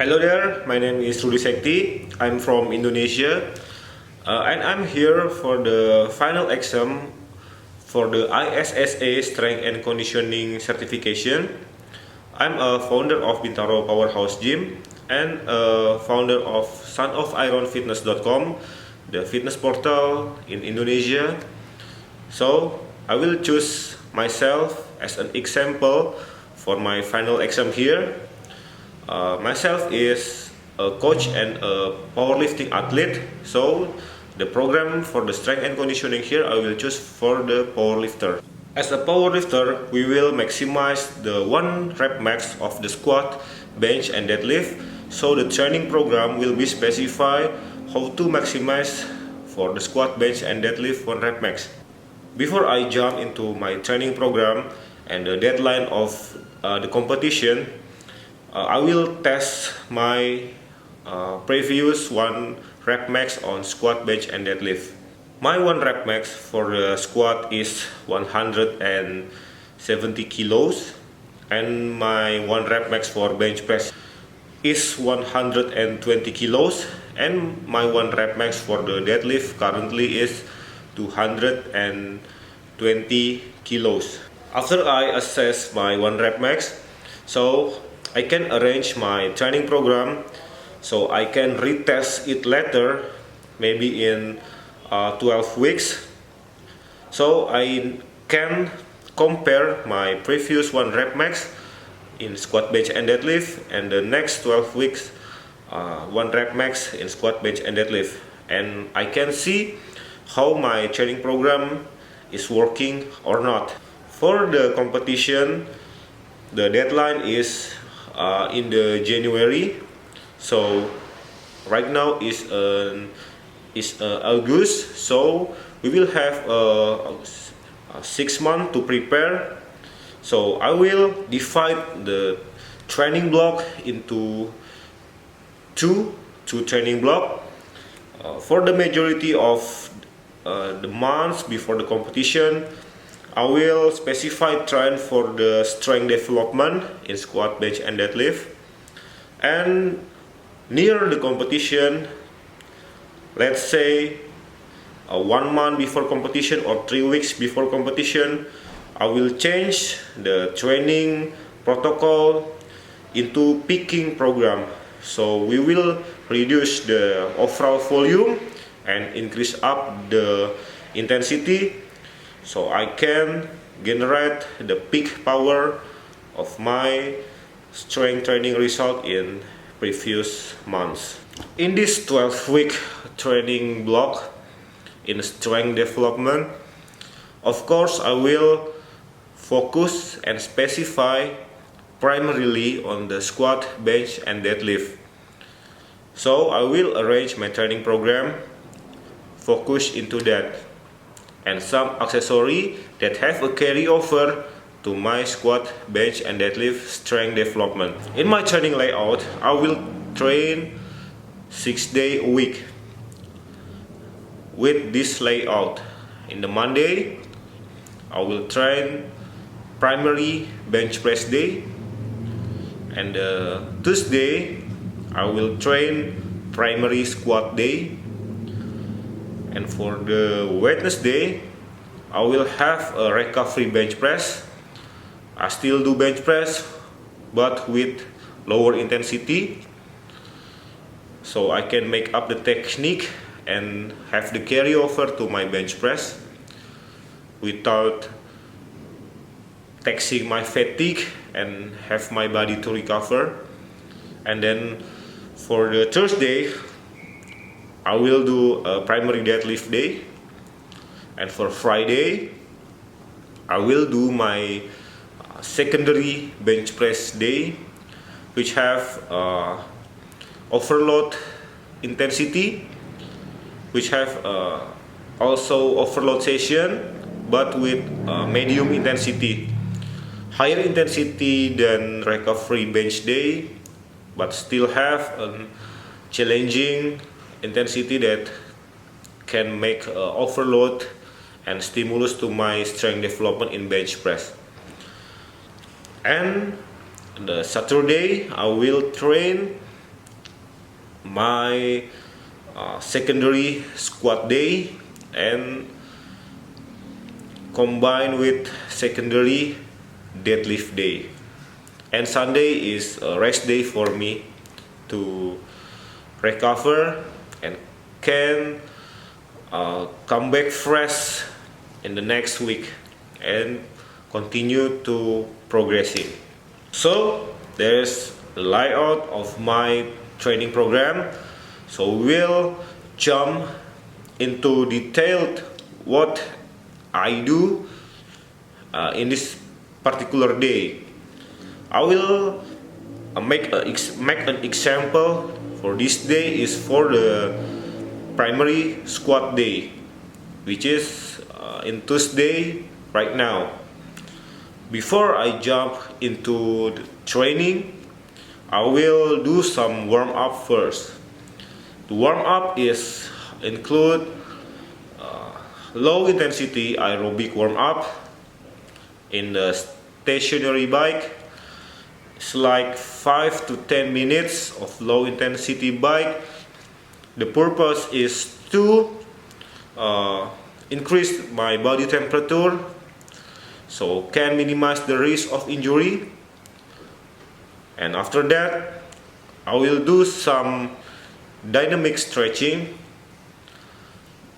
Hello there, my name is Rudi Sekti. I'm from Indonesia and I'm here for the final exam for the ISSA Strength and Conditioning Certification. I'm a founder of Bintaro Powerhouse Gym and a founder of sonofIronFitness.com, the fitness portal in Indonesia. So I will choose myself as an example for my final exam here. Myself is a coach and a powerlifting athlete, so the program for the strength and conditioning here I will choose for the powerlifter. As a powerlifter, we will maximize the 1 rep max of the squat, bench and deadlift, so the training program will be specified how to maximize for the squat, bench and deadlift 1 rep max. Before I jump into my training program and the deadline of the competition, I will test my previous 1 rep max on squat, bench and deadlift. My 1 rep max for the squat is 170 kilos and my 1 rep max for bench press is 120 kilos and my 1 rep max for the deadlift currently is 220 kilos. After I assess my 1 rep max, so I can arrange my training program so I can retest it later, maybe in 12 weeks. So I can compare my previous 1 rep max in squat, bench and deadlift and the next 12 weeks 1 rep max in squat, bench and deadlift, and I can see how my training program is working or not. For the competition, the deadline is in the January, so right now is August, so we will have 6 months to prepare. So I will divide the training block into two training block. For the majority of the months before the competition, I will specify train for the strength development in squat, bench and deadlift, and near the competition, let's say 1 month before competition or 3 weeks before competition, I will change the training protocol into peaking program. So we will reduce the overall volume and increase up the intensity, so I can generate the peak power of my strength training result in previous months. In this 12-week training block in strength development, of course I will focus and specify primarily on the squat, bench and deadlift. So I will arrange my training program focus into that, and some accessory that have a carryover to my squat, bench and deadlift strength development. In my training layout, I will train 6 days a week with this layout. In the Monday, I will train primary bench press day, and Tuesday I will train primary squat day, and for the Wednesday I will have a recovery bench press. I still do bench press but with lower intensity, so I can make up the technique and have the carryover to my bench press without taxing my fatigue and have my body to recover. And then for the Thursday I will do a primary deadlift day, and for Friday I will do my secondary bench press day, which have overload intensity, which have also overload session but with medium intensity, higher intensity than recovery bench day, but still have a challenging intensity that can make overload and stimulus to my strength development in bench press. And the Saturday I will train my secondary squat day and combined with secondary deadlift day. And Sunday is a rest day for me to recover and can come back fresh in the next week and continue to progressing. So there's a layout of my training program. So we'll jump into detailed what I do in this particular day. I will make an example for this day is for the primary squat day, which is in Tuesday right now. Before I jump into the training, I will do some warm up first. The warm up is include low intensity aerobic warm up in the stationary bike. It's like 5 to 10 minutes of low intensity bike. The purpose is to increase my body temperature, so can minimize the risk of injury. And after that, I will do some dynamic stretching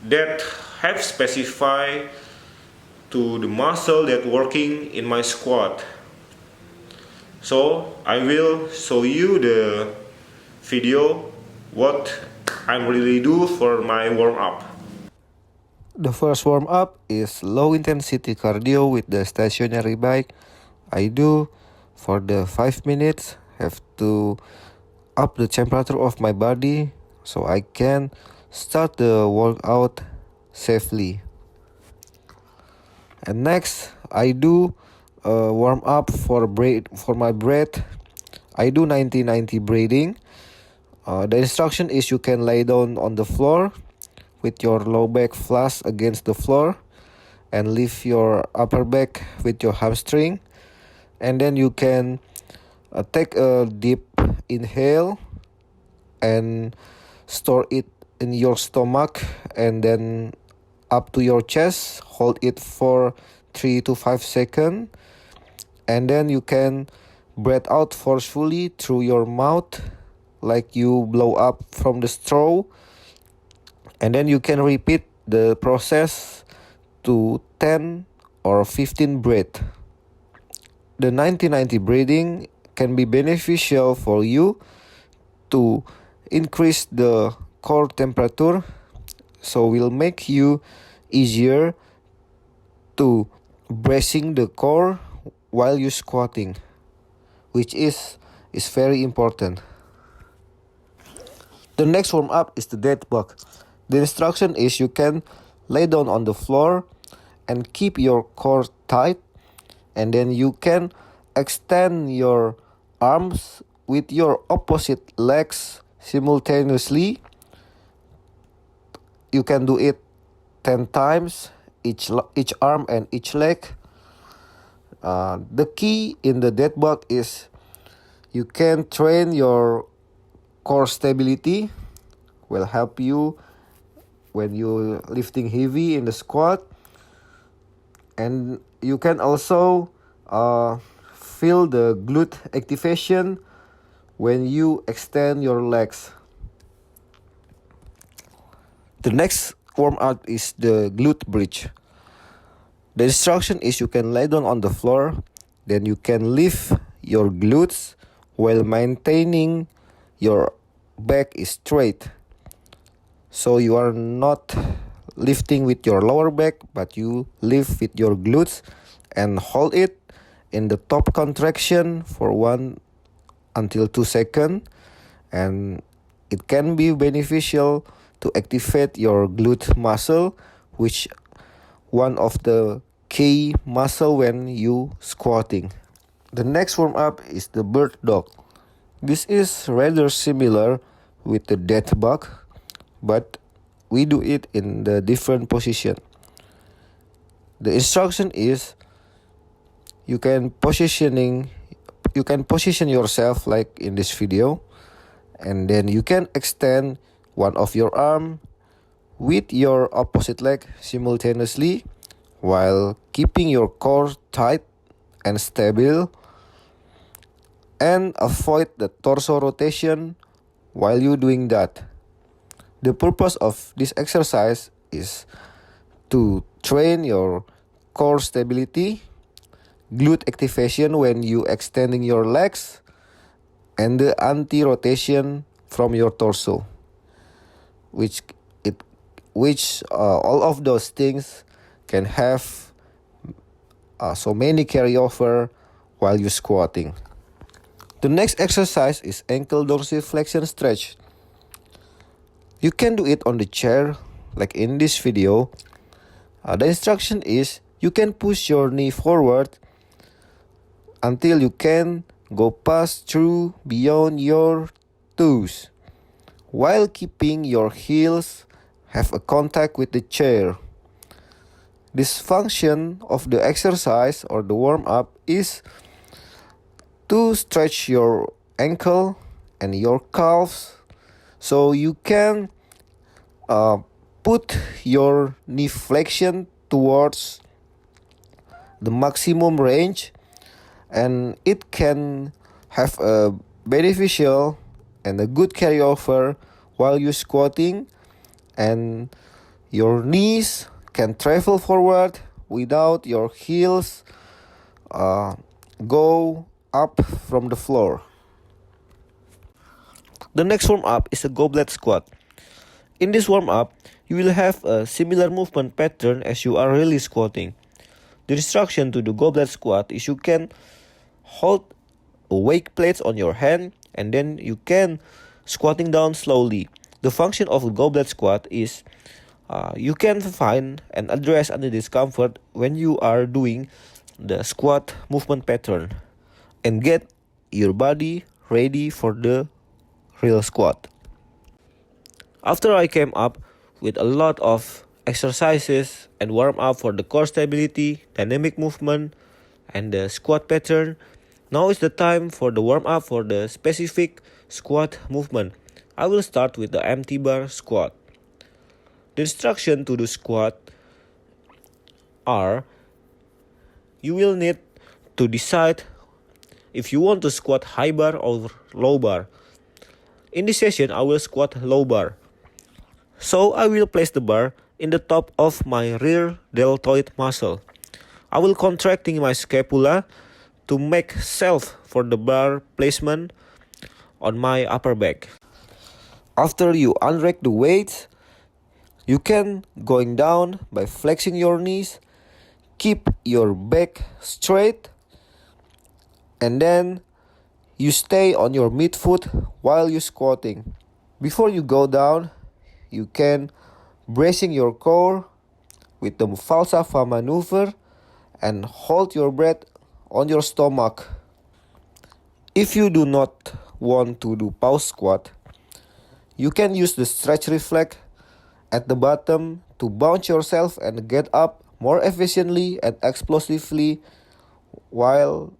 that have specified to the muscle that working in my squat. So I will show you the video what I really do for my warm up. The first warm up is low intensity cardio with the stationary bike. I do for the 5 minutes, have to up the temperature of my body so I can start the workout safely. And next, I do a warm up for my breath. I do 90-90 breathing. The instruction is you can lay down on the floor with your low back flush against the floor and lift your upper back with your hamstring. And then you can take a deep inhale and store it in your stomach and then up to your chest. Hold it for 3 to 5 seconds. And then you can breathe out forcefully through your mouth like you blow up from the straw. And then you can repeat the process to 10 or 15 breaths. The 90-90 breathing can be beneficial for you to increase the core temperature, so will make you easier to bracing the core while you squatting, which is very important. The next warm up is the dead bug. The instruction is you can lay down on the floor and keep your core tight, and then you can extend your arms with your opposite legs simultaneously. You can do it 10 times, each arm and each leg. The key in the dead bug is you can train your core stability, will help you when you lifting heavy in the squat. And you can also feel the glute activation when you extend your legs. The next warm up is the glute bridge. The instruction is you can lay down on the floor, then you can lift your glutes while maintaining your back is straight. So you are not lifting with your lower back, but you lift with your glutes and hold it in the top contraction for 1 until 2 seconds. And it can be beneficial to activate your glute muscle, which one of the key muscle when you squatting. The next warm up is the bird dog. This is rather similar with the death bug, but we do it in the different position. The instruction is you can position yourself like in this video, and then you can extend one of your arm with your opposite leg simultaneously while keeping your core tight and stable, and avoid the torso rotation while you doing that. The purpose of this exercise is to train your core stability, glute activation when you extending your legs, and the anti-rotation from your torso, which all of those things can have so many carryover while you squatting. The next exercise is ankle dorsiflexion stretch. You can do it on the chair like in this video. The instruction is you can push your knee forward until you can go past through beyond your toes while keeping your heels have a contact with the chair. This function of the exercise or the warm-up is to stretch your ankle and your calves so you can put your knee flexion towards the maximum range, and it can have a beneficial and a good carryover while you're squatting, and your knees can travel forward without your heels go up from the floor. The next warm-up is a goblet squat. In this warm-up, you will have a similar movement pattern as you are really squatting. The instruction to the goblet squat is you can hold a weight plates on your hand and then you can squatting down slowly. The function of a goblet squat is you can find and address any discomfort when you are doing the squat movement pattern and get your body ready for the real squat. After I came up with a lot of exercises and warm up for the core stability, dynamic movement, and the squat pattern, now is the time for the warm up for the specific squat movement. I will start with the empty bar squat. The instruction to the squat are you will need to decide if you want to squat high bar or low bar. In this session, I will squat low bar. So I will place the bar in the top of my rear deltoid muscle. I will contracting my scapula to make self for the bar placement on my upper back. After you unrack the weights, you can going down by flexing your knees, keep your back straight, and then you stay on your midfoot while you squatting. Before you go down, you can bracing your core with the falsafa maneuver and hold your breath on your stomach. If you do not want to do pause squat, you can use the stretch reflex at the bottom to bounce yourself and get up more efficiently and explosively while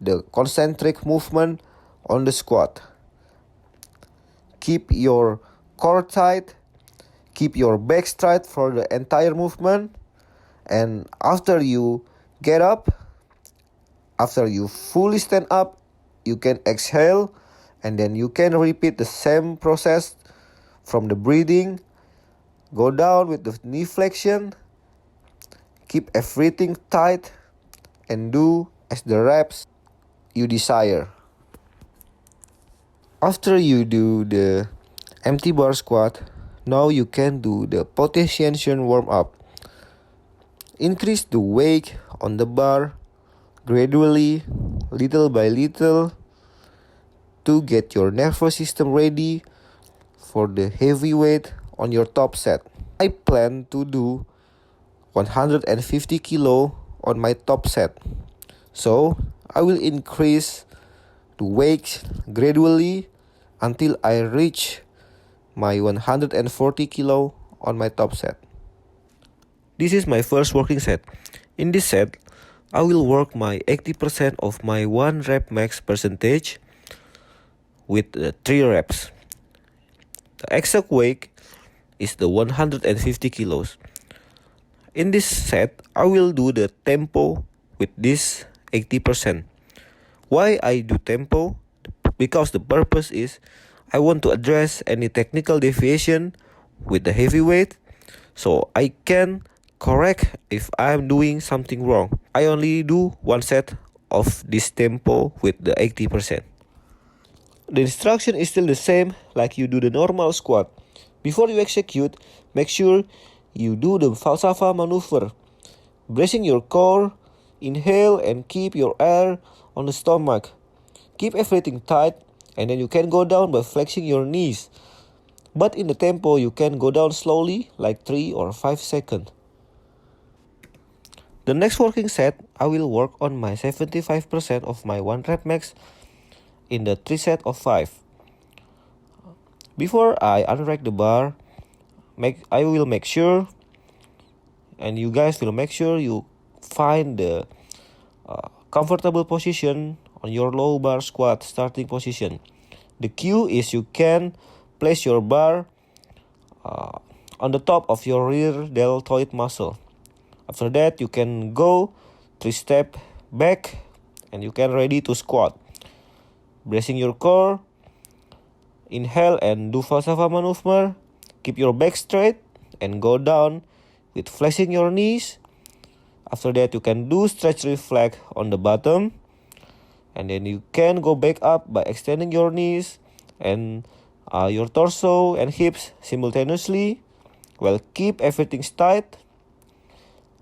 the concentric movement on the squat. Keep your core tight, keep your back straight for the entire movement, and after you get up, after you fully stand up, you can exhale and then you can repeat the same process from the breathing. Go down with the knee flexion, keep everything tight, and do as the reps you desire. After you do the empty bar squat, now you can do the potentiation warm up. Increase the weight on the bar gradually, little by little, to get your nervous system ready for the heavy weight on your top set. I plan to do 150 kilo on my top set. So I will increase the weight gradually until I reach my 140 kilo on my top set. This is my first working set. In this set, I will work my 80% of my 1 rep max percentage with 3 reps. The exact weight is the 150 kilos. In this set, I will do the tempo with this 80%. Why I do tempo? Because the purpose is I want to address any technical deviation with the heavy weight, so I can correct if I'm doing something wrong. I only do one set of this tempo with the 80%. The instruction is still the same like you do the normal squat. Before you execute, make sure you do the falsafa maneuver. Bracing your core, inhale and keep your air on the stomach. Keep everything tight and then you can go down by flexing your knees. But in the tempo, you can go down slowly like 3 or 5 seconds. The next working set, I will work on my 75% of my 1 rep max in the 3 set of 5. Before I unrack the bar, I will make sure, and you guys will make sure you find the comfortable position on your low bar squat starting position. The cue is you can place your bar on the top of your rear deltoid muscle. After that, you can go 3 step back and you can ready to squat. Bracing your core, inhale and do falsafa maneuver. Keep your back straight and go down with flexing your knees. After that, you can do stretch reflex on the bottom. And then you can go back up by extending your knees and your torso and hips simultaneously. Well, keep everything tight.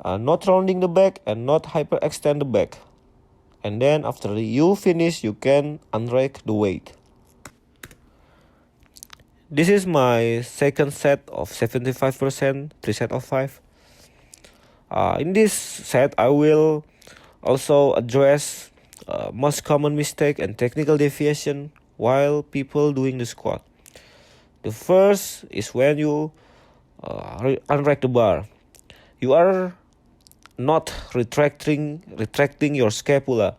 Not rounding the back and not hyperextend the back. And then after you finish, you can unrack the weight. This is my second set of 75%, 3 set of 5. In this set, I will also address most common mistake and technical deviation while people doing the squat. The first is when you unrack the bar. You are not retracting your scapula.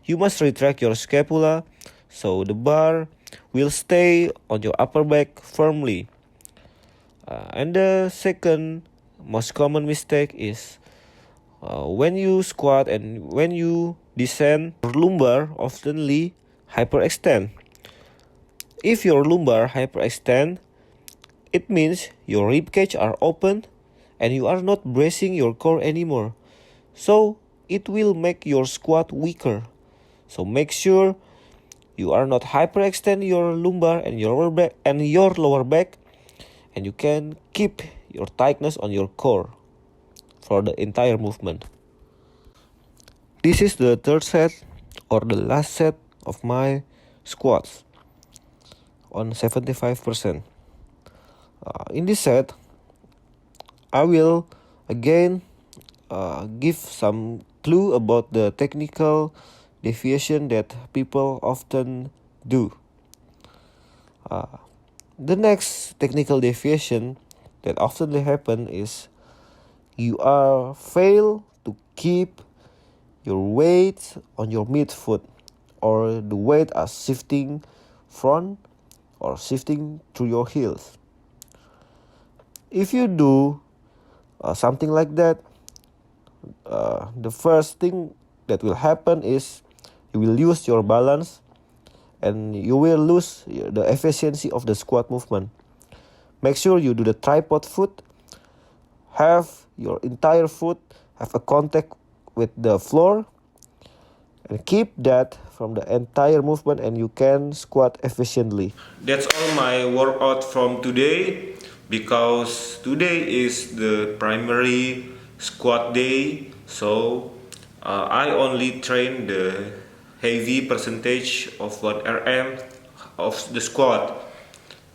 You must retract your scapula so the bar will stay on your upper back firmly. And the second most common mistake is when you squat and when you descend, your lumbar oftenly hyperextend. If your lumbar hyperextend, it means your rib cage are open and you are not bracing your core anymore. So it will make your squat weaker. So make sure you are not hyperextend your lumbar and your lower back, and you can keep your tightness on your core for the entire movement. This is the third set or the last set of my squats on 75%. In this set, I will again give some clue about the technical deviation that people often do. The next technical deviation that often happen is you fail to keep your weight on your midfoot, or the weight are shifting front or shifting to your heels. If you do something like that, the first thing that will happen is you will lose your balance and you will lose the efficiency of the squat movement. Make sure you do the tripod foot, have your entire foot have a contact with the floor, and keep that from the entire movement and you can squat efficiently. That's all my workout from today, because today is the primary squat day, so I only train the heavy percentage of 1 RM of the squat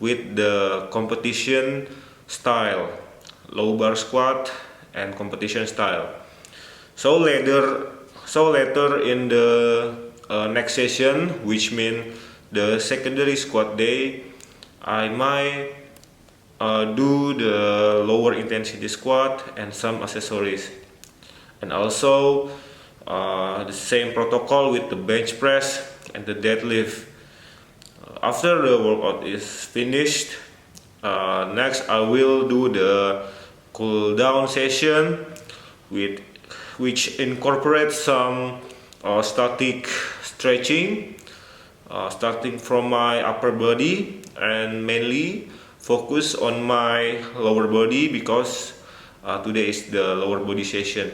with the competition style, low bar squat and competition style. So later in the next session, which means the secondary squat day, I might do the lower intensity squat and some accessories, and also the same protocol with the bench press and the deadlift. After the workout is finished, Next, I will do the cool down session with which incorporates some static stretching, starting from my upper body and mainly focus on my lower body because today is the lower body session.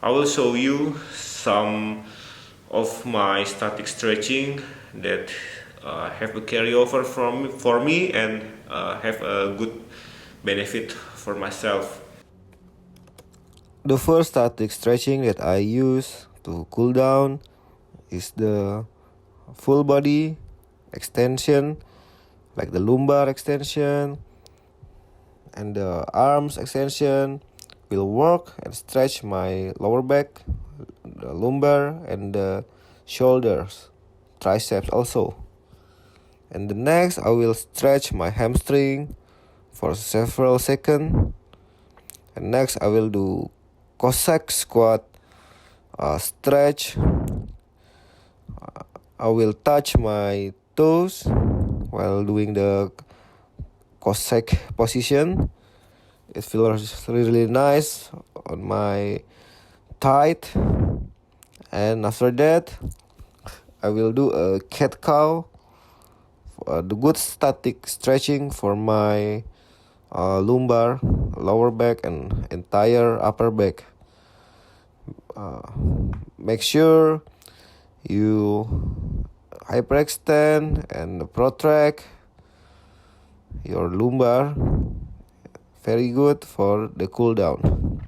I will show you some of my static stretching that have a carryover for me and have a good benefit for myself. The first static stretching that I use to cool down is the full body extension, like the lumbar extension and the arms extension will work and stretch my lower back, the lumbar and the shoulders, triceps also. And the next I will stretch my hamstring for several seconds. And next I will do Cossack squat stretch. I will touch my toes while doing the Cossack position. It feels really nice on my thigh. And after that, I will do a cat cow. The good static stretching for my lumbar, lower back, and entire upper back. Make sure you hyperextend and protract your lumbar. Very good for the cool down.